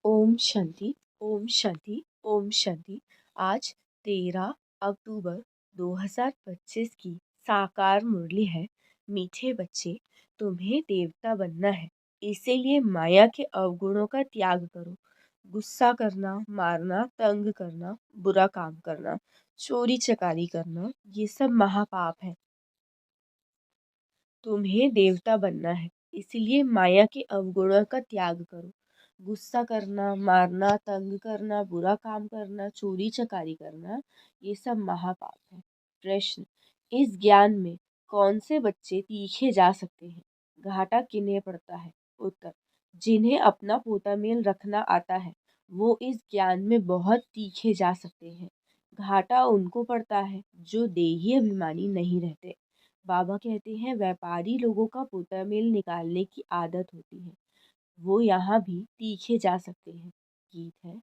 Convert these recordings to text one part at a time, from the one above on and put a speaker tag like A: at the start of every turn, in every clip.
A: ओम शांति। ओम शांति। ओम शांति। आज 13 अक्टूबर 2025 की साकार मुरली है। मीठे बच्चे, तुम्हें देवता बनना है, इसीलिए माया के अवगुणों का त्याग करो। गुस्सा करना, मारना, तंग करना, बुरा काम करना, चोरी चकारी करना, ये सब महापाप है। तुम्हें देवता बनना है, इसीलिए माया के अवगुणों का त्याग करो। गुस्सा करना, मारना, तंग करना, बुरा काम करना, चोरी चकारी करना, ये सब महापाप है। प्रश्न, इस ज्ञान में कौन से बच्चे तीखे जा सकते हैं? घाटा किन्हें पड़ता है? उत्तर, जिन्हें अपना पोता मेल रखना आता है वो इस ज्ञान में बहुत तीखे जा सकते हैं। घाटा उनको पड़ता है जो देही अभिमानी नहीं रहते। बाबा कहते हैं व्यापारी लोगों का पुतरमेल निकालने की आदत होती है, वो यहाँ भी तीखे जा सकते हैं। गीत है,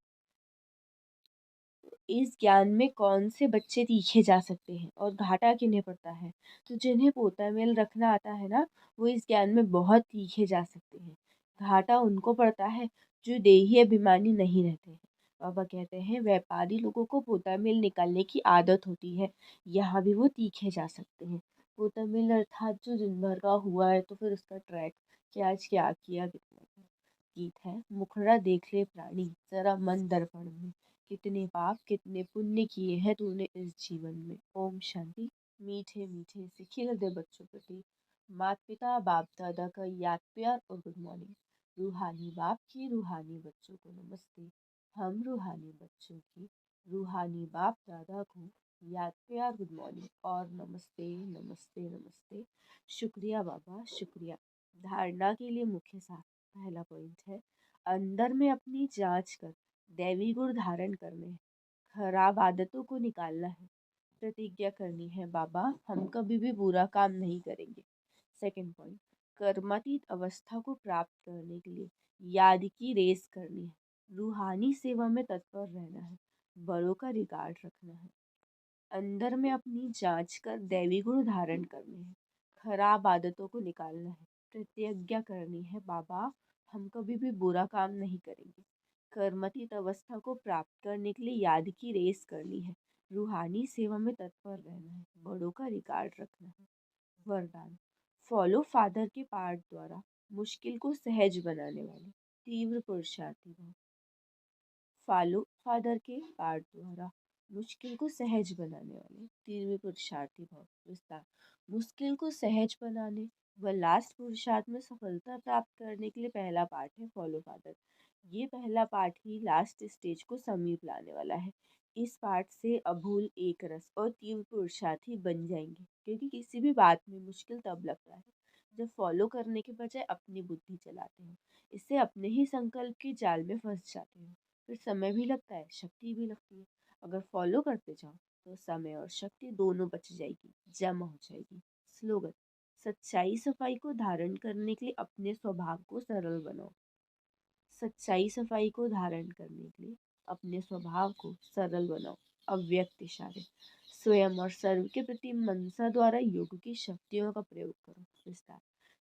A: इस ज्ञान में कौन से बच्चे तीखे जा सकते हैं और घाटा किन्हें पड़ता है? तो जिन्हें पोतामेल रखना आता है ना, वो इस ज्ञान में बहुत तीखे जा सकते हैं। घाटा उनको पड़ता है जो देही अभिमानी नहीं रहते हैं। बाबा कहते हैं व्यापारी लोगों को पोतामेल निकालने की आदत होती है, यहाँ भी वो तीखे जा सकते हैं। पोतामेल अर्थात जो दिन भर का हुआ है तो फिर उसका ट्रैक कि आज क्या किया कितना किया। गीत है, मुखड़ा देख ले प्राणी जरा मन दर्पण में, कितने पाप कितने पुण्य किए हैं तूने इस जीवन में। ओम शांति। मीठे मीठे से खिलते बच्चों प्रति माता पिता बाप दादा का याद प्यार और गुड मॉर्निंग। रूहानी बाप की रूहानी बच्चों को नमस्ते। हम रूहानी बच्चों की रूहानी बाप दादा को याद प्यार गुड मॉर्निंग और नमस्ते नमस्ते नमस्ते। शुक्रिया बाबा, शुक्रिया। धारणा के लिए मुख्य साथ पहला पॉइंट है, अंदर में अपनी जांच कर दैवी गुण धारण करने हैं, खराब आदतों को निकालना है, प्रतिज्ञा करनी है बाबा हम कभी भी बुरा काम नहीं करेंगे। सेकंड पॉइंट, कर्मातीत अवस्था को प्राप्त करने के लिए याद की रेस करनी है, रूहानी सेवा में तत्पर रहना है, बड़ों का रिगार्ड रखना है। अंदर में अपनी जांच कर दैवी गुण धारण करने हैं, खराब आदतों को निकालना है, प्रतिज्ञा करनी है बाबा हम कभी भी बुरा काम नहीं करेंगे। कर्मतीत अवस्था को प्राप्त करने के लिए याद की रेस करनी है, रूहानी सेवा में तत्पर रहना है, बड़ों का रिकॉर्ड रखना है। वरदान, फॉलो फादर के पाठ द्वारा मुश्किल को सहज बनाने वाले तीव्र पुरुषार्थी भव। फॉलो फादर के पाठ द्वारा मुश्किल को सहज बनाने वाले तीव्र पुरुषार्थी भव। विस्तार, मुश्किल को सहज बनाने व लास्ट पुरुषार्थ में सफलता प्राप्त करने के लिए पहला पाठ है फॉलो फादर। ये पहला पाठ ही लास्ट स्टेज को समीप लाने वाला है। इस पाठ से अभूल एक रस और तीव्र पुरुषार्थी बन जाएंगे, क्योंकि किसी भी बात में मुश्किल तब लगता है जब फॉलो करने के बजाय अपनी बुद्धि चलाते हो, इससे अपने ही संकल्प के जाल में फंस जाते हो। फिर समय भी लगता है, शक्ति भी लगती है। अगर फॉलो करते जाओ तो समय और शक्ति दोनों बच जाएगी, जमा हो जाएगी। स्लोगन, सच्चाई सफाई को धारण करने के लिए अपने स्वभाव को सरल बनाओ। सच्चाई सफाई को धारण करने के लिए अपने स्वभाव को सरल बनाओ। अव्यक्त इशारे, स्वयं और सर्व के प्रति मनसा द्वारा योग की शक्तियों का प्रयोग करो। विस्तार,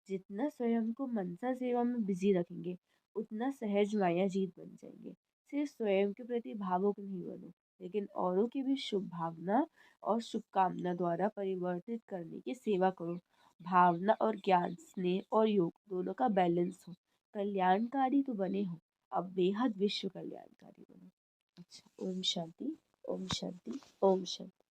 A: जितना स्वयं को मनसा सेवा में बिजी रखेंगे उतना सहज माया जीत बन जाएंगे। सिर्फ स्वयं के प्रति भावुक नहीं बनो, लेकिन औरों की भी शुभ भावना और शुभकामना द्वारा परिवर्तित करने की सेवा करो। भावना और ज्ञान, स्नेह और योग दोनों का बैलेंस हो। कल्याणकारी तो बने हो, अब बेहद विश्व कल्याणकारी बनो। अच्छा, ओम शांति। ओम शांति। ओम शांति।